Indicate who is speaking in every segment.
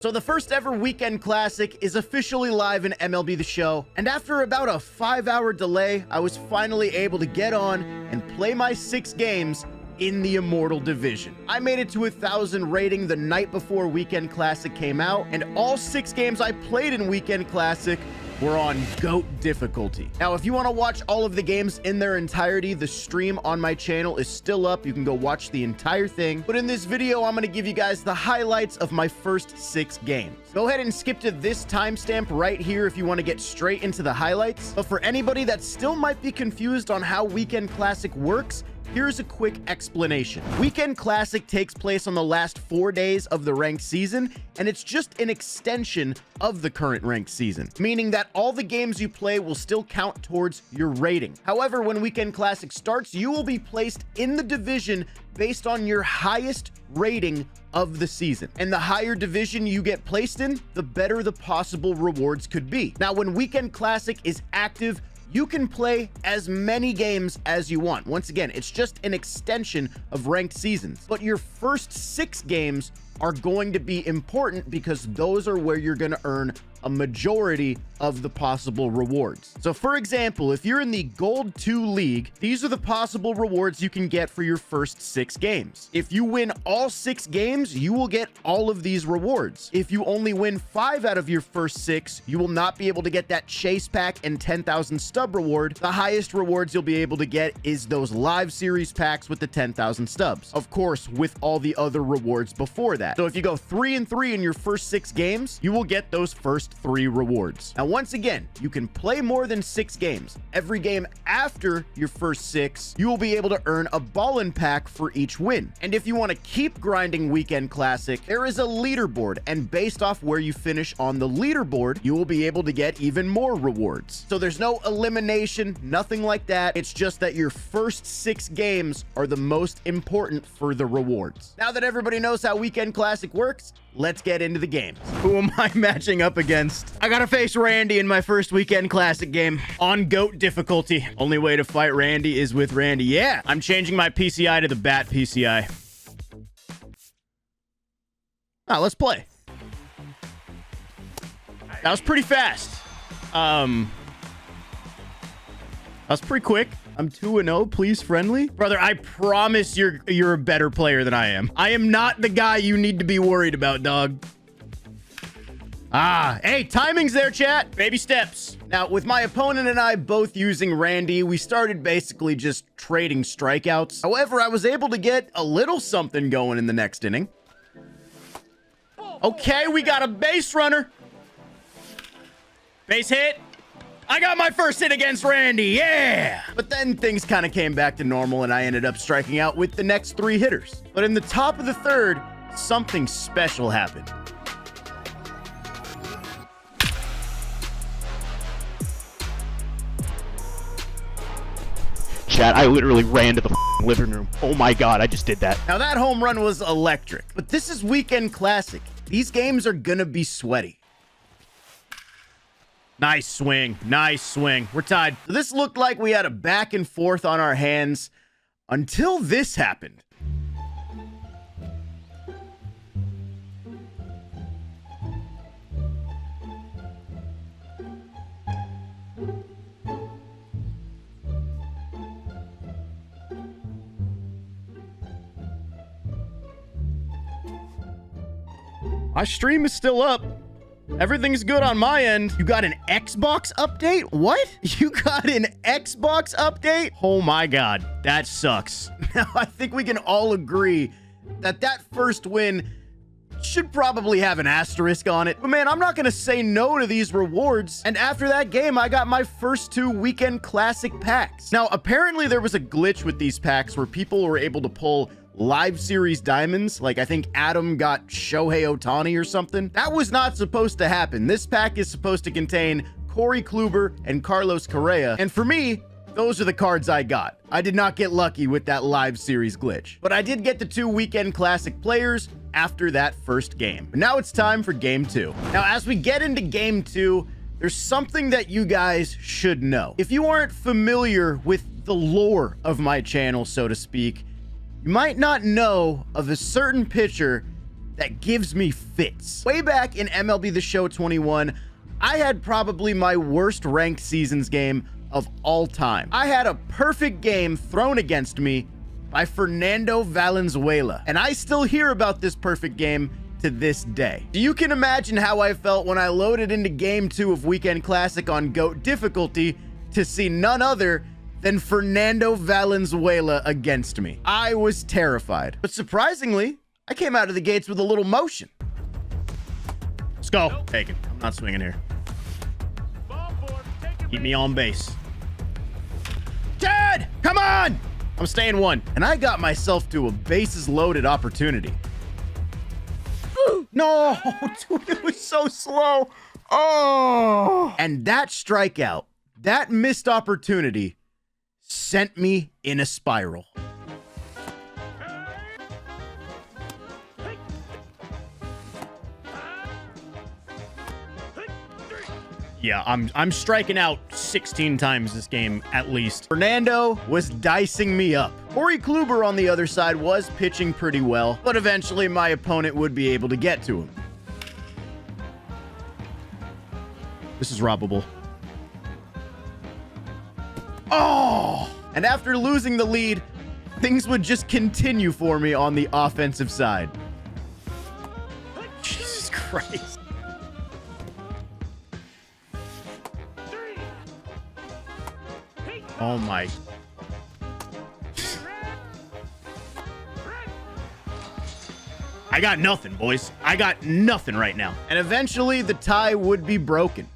Speaker 1: So the first ever Weekend Classic is officially live in MLB The Show, and after about a 5-hour delay, I was finally able to get on and play my 6 games in the Immortal Division. I made it to 1,000 rating the night before Weekend Classic came out, and all 6 games I played in Weekend Classic were on GOAT difficulty. Now, if you want to watch all of the games in their entirety, the stream on my channel is still up. You can go watch the entire thing. But in this video, I'm going to give you guys the highlights of my first 6 games. Go ahead and skip to this timestamp right here if you want to get straight into the highlights. But for anybody that still might be confused on how Weekend Classic works, here's a quick explanation. Weekend Classic takes place on the last 4 days of the ranked season, and it's just an extension of the current ranked season, meaning that all the games you play will still count towards your rating. However, when Weekend Classic starts, you will be placed in the division based on your highest rating of the season. And the higher division you get placed in, the better the possible rewards could be. Now, when Weekend Classic is active, you can play as many games as you want. Once again, it's just an extension of ranked seasons. But your first 6 games are going to be important because those are where you're going to earn a majority of the possible rewards. So for example, if you're in the Gold 2 League, these are the possible rewards you can get for your first 6 games. If you win all 6 games, you will get all of these rewards. If you only win 5 out of your first 6, you will not be able to get that chase pack and 10,000 stub reward. The highest rewards you'll be able to get is those live series packs with the 10,000 stubs. Of course, with all the other rewards before that. So if you go 3-3 in your first 6 games, you will get those first 3 rewards. Now, once again, you can play more than 6 games. Every game after your first 6, you will be able to earn a ballin pack for each win. And if you want to keep grinding Weekend Classic, there is a leaderboard, and based off where you finish on the leaderboard, you will be able to get even more rewards. So there's no elimination, nothing like that. It's just that your first 6 games are the most important for the rewards. Now that everybody knows how Weekend Classic works, let's get into the games. Who am I matching up against? I gotta face Randy in my first Weekend Classic game on GOAT difficulty. Only way to fight Randy is with Randy. Yeah, I'm changing my PCI to the Bat PCI. Let's play. That was pretty fast. That was pretty quick. I'm 2-0, please friendly. Brother, I promise you're a better player than I am. I am not the guy you need to be worried about, dog. Hey, timing's there, chat. Baby steps. Now, with my opponent and I both using Randy, we started basically just trading strikeouts. However, I was able to get a little something going in the next inning. Okay, we got a base runner. Base hit. I got my first hit against Randy, yeah! But then things kind of came back to normal and I ended up striking out with the next 3 hitters. But in the top of the 3rd, something special happened.
Speaker 2: Chat, I literally ran to the living room. Oh my god, I just did that.
Speaker 1: Now that home run was electric, but this is Weekend Classic. These games are gonna be sweaty. Nice swing. Nice swing. We're tied. This looked like we had a back and forth on our hands until this happened. My stream is still up. Everything's good on my end. You got an Xbox update? What? You got an Xbox update? Oh my god, that sucks. Now, I think we can all agree that that first win should probably have an asterisk on it. But man, I'm not gonna say no to these rewards. And after that game, I got my first 2 Weekend Classic packs. Now, apparently there was a glitch with these packs where people were able to pull live series diamonds. Like, I think Adam got Shohei Ohtani or something. That was not supposed to happen. This pack is supposed to contain Corey Kluber and Carlos Correa. And for me, those are the cards I got. I did not get lucky with that live series glitch, but I did get the 2 Weekend Classic players after that first game. But now it's time for game 2. Now, as we get into game 2, there's something that you guys should know. If you aren't familiar with the lore of my channel, so to speak, you might not know of a certain pitcher that gives me fits. Way back in MLB The Show 21, I had probably my worst ranked seasons game of all time. I had a perfect game thrown against me by Fernando Valenzuela, and I still hear about this perfect game to this day. You can imagine how I felt when I loaded into Game 2 of Weekend Classic on GOAT difficulty to see none other than Fernando Valenzuela against me. I was terrified, but surprisingly, I came out of the gates with a little motion. Let's go. Take it. I'm not swinging here. Keep me on base. Dad, come on! I'm staying one. And I got myself to a bases loaded opportunity. No, dude, it was so slow. Oh. And that strikeout, that missed opportunity, sent me in a spiral. Yeah, I'm striking out 16 times this game, at least. Fernando was dicing me up. Corey Kluber on the other side was pitching pretty well, but eventually my opponent would be able to get to him. This is robbable. Oh! And after losing the lead, things would just continue for me on the offensive side. Jesus Christ. Oh my. I got nothing, boys. I got nothing right now. And eventually the tie would be broken.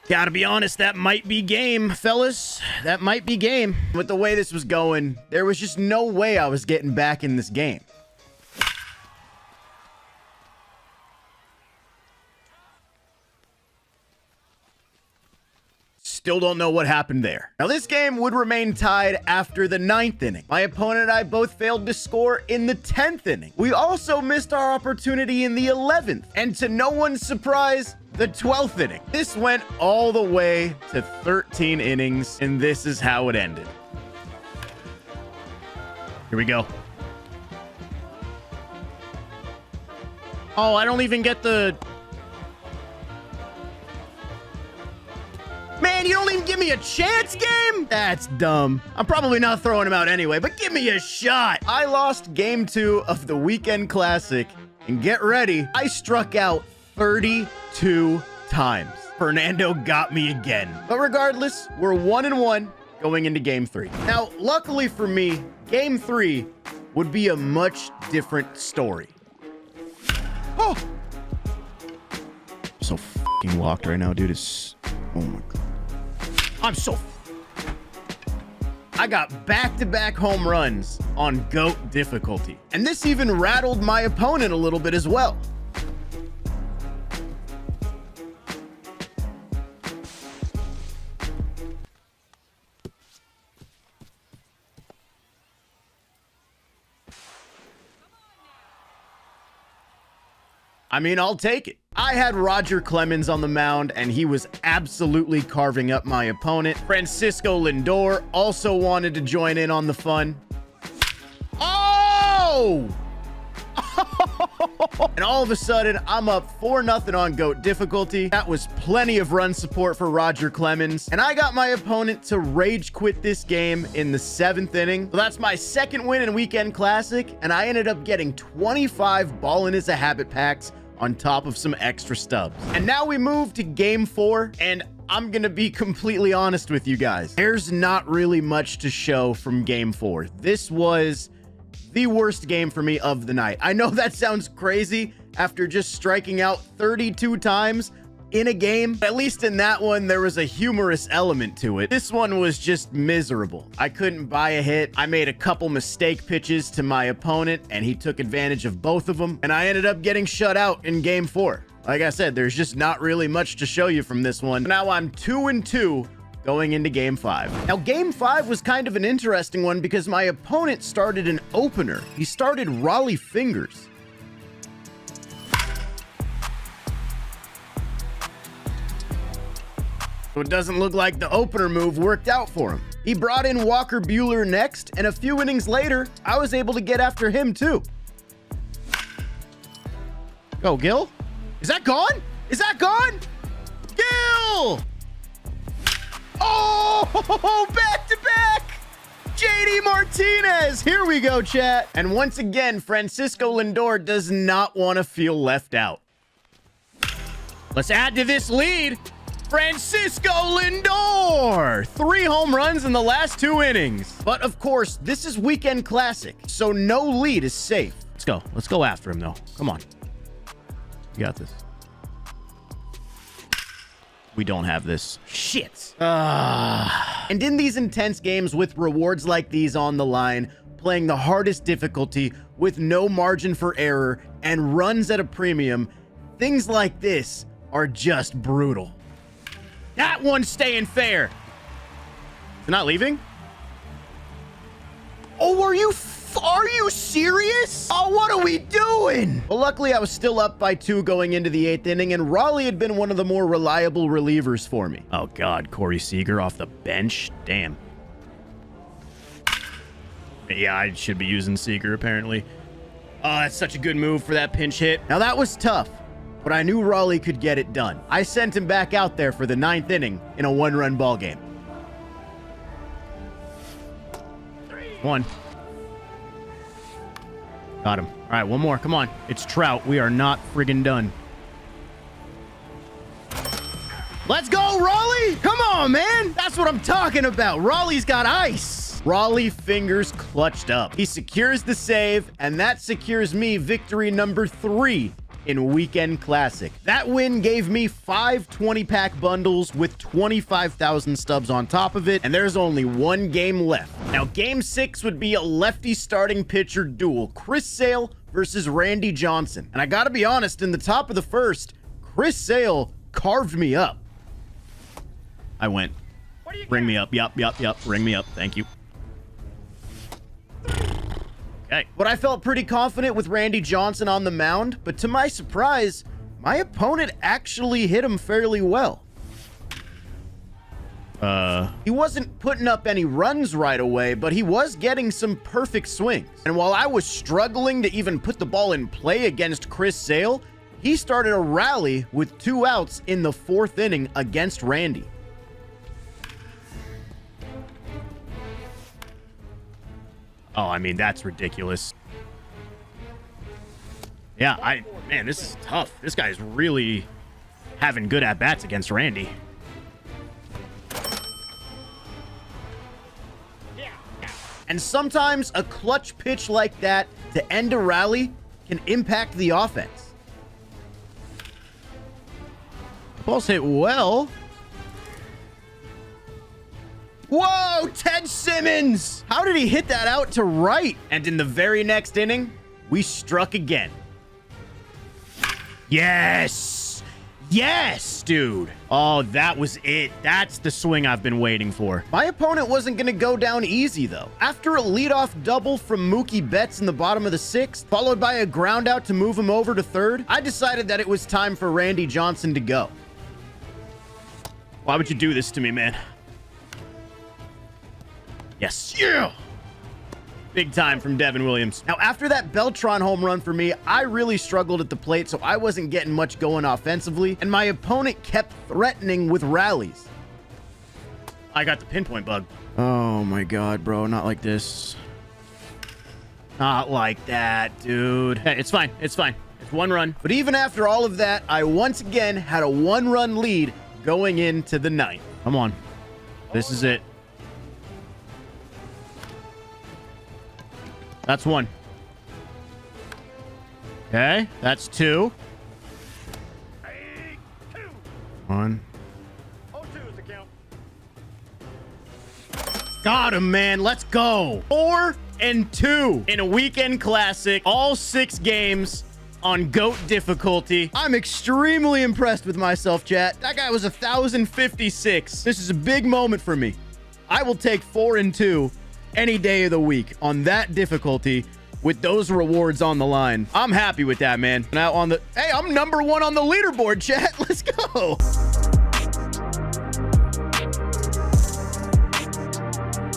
Speaker 1: Gotta be honest, that might be game, fellas. That might be game. With the way this was going, there was just no way I was getting back in this game. Still don't know what happened there. Now, this game would remain tied after the 9th inning. My opponent and I both failed to score in the 10th inning. We also missed our opportunity in the 11th. And to no one's surprise, the 12th inning. This went all the way to 13 innings, and this is how it ended. Here we go. Oh, I don't even get the... Man, you don't even give me a chance, game? That's dumb. I'm probably not throwing him out anyway, but give me a shot. I lost Game 2 of the Weekend Classic, and get ready, I struck out 32 times. Fernando got me again. But regardless, we're 1-1 going into Game 3. Now, luckily for me, Game 3 would be a much different story. Oh! I'm so f***ing locked right now, dude. It's... Oh my God. I'm so... I got back-to-back home runs on GOAT difficulty. And this even rattled my opponent a little bit as well. I mean, I'll take it. I had Roger Clemens on the mound, and he was absolutely carving up my opponent. Francisco Lindor also wanted to join in on the fun. Oh! And all of a sudden, I'm up 4-0 on GOAT difficulty. That was plenty of run support for Roger Clemens. And I got my opponent to rage quit this game in the 7th inning. So that's my second win in Weekend Classic. And I ended up getting 25 ballin' is a habit packs on top of some extra stubs. And now we move to Game 4. And I'm gonna be completely honest with you guys. There's not really much to show from Game 4. This was the worst game for me of the night. I know that sounds crazy after just striking out 32 times in a game. At least in that one, there was a humorous element to it. This one was just miserable. I couldn't buy a hit. I made a couple mistake pitches to my opponent, and he took advantage of both of them, and I ended up getting shut out in Game 4. Like I said, there's just not really much to show you from this one. Now I'm 2-2 going into Game 5. Now, Game 5 was kind of an interesting one because my opponent started an opener. He started Raleigh Fingers. So it doesn't look like the opener move worked out for him. He brought in Walker Buehler next, and a few innings later, I was able to get after him too. Go, Gil. Is that gone? Is that gone? Gil! Oh, back to back! JD Martinez. Here we go, chat. And once again, Francisco Lindor does not want to feel left out. Let's add to this lead. Francisco Lindor! 3 home runs in the last 2 innings. But of course, this is Weekend Classic, so no lead is safe. Let's go. Let's go after him, though. Come on. You got this. We don't have this. Shit. And in these intense games with rewards like these on the line, playing the hardest difficulty with no margin for error and runs at a premium, things like this are just brutal. That one's staying fair. They're not leaving? Oh, are you serious? Oh, what are we doing? Well, luckily I was still up by 2 going into the 8th inning, and Raleigh had been one of the more reliable relievers for me. Oh God, Corey Seager off the bench. Damn. Yeah, I should be using Seager apparently. Oh, that's such a good move for that pinch hit. Now that was tough, but I knew Raleigh could get it done. I sent him back out there for the 9th inning in a 1-run ball game. 1. Got him. All right, one more. Come on. It's Trout. We are not friggin' done. Let's go, Raleigh! Come on, man! That's what I'm talking about. Raleigh's got ice. Raleigh fingers clutched up. He secures the save, and that secures me victory number 3 in Weekend Classic. That win gave me 5 20-pack bundles with 25,000 stubs on top of it, and there's only 1 game left. Now, Game 6 would be a lefty starting pitcher duel, Chris Sale versus Randy Johnson. And I gotta be honest, in the top of the first, Chris Sale carved me up. I went, ring me up, yup, ring me up, thank you. Okay. But I felt pretty confident with Randy Johnson on the mound, but to my surprise, my opponent actually hit him fairly well. He wasn't putting up any runs right away, but he was getting some perfect swings. And while I was struggling to even put the ball in play against Chris Sale, he started a rally with 2 outs in the 4th inning against Randy. Oh, I mean, that's ridiculous. Yeah, man, this is tough. This guy's really having good at-bats against Randy. And sometimes a clutch pitch like that to end a rally can impact the offense. The ball's hit well. Whoa, Ted Simmons! How did he hit that out to right? And in the very next inning, we struck again. Yes! Yes, dude! Oh, that was it. That's the swing I've been waiting for. My opponent wasn't going to go down easy, though. After a leadoff double from Mookie Betts in the bottom of the 6th, followed by a ground out to move him over to 3rd, I decided that it was time for Randy Johnson to go. Why would you do this to me, man? Yes. Yeah. Big time from Devin Williams. Now, after that Beltran home run for me, I really struggled at the plate, so I wasn't getting much going offensively, and my opponent kept threatening with rallies. I got the pinpoint bug. Oh my God, bro. Not like this. Not like that, dude. Hey, it's fine. It's fine. It's 1 run. But even after all of that, I once again had a 1-run lead going into the 9th. Come on. This is it. That's 1. Okay, that's 2. 1.
Speaker 3: 0-2 is the count.
Speaker 1: Got him, man. Let's go. 4-2 in a Weekend Classic. All 6 games on GOAT difficulty. I'm extremely impressed with myself, chat. That guy was 1,056. This is a big moment for me. I will take 4-2 any day of the week on that difficulty with those rewards on the line. I'm happy with that, man. Now on the... Hey, I'm number 1 on the leaderboard, chat. Let's go.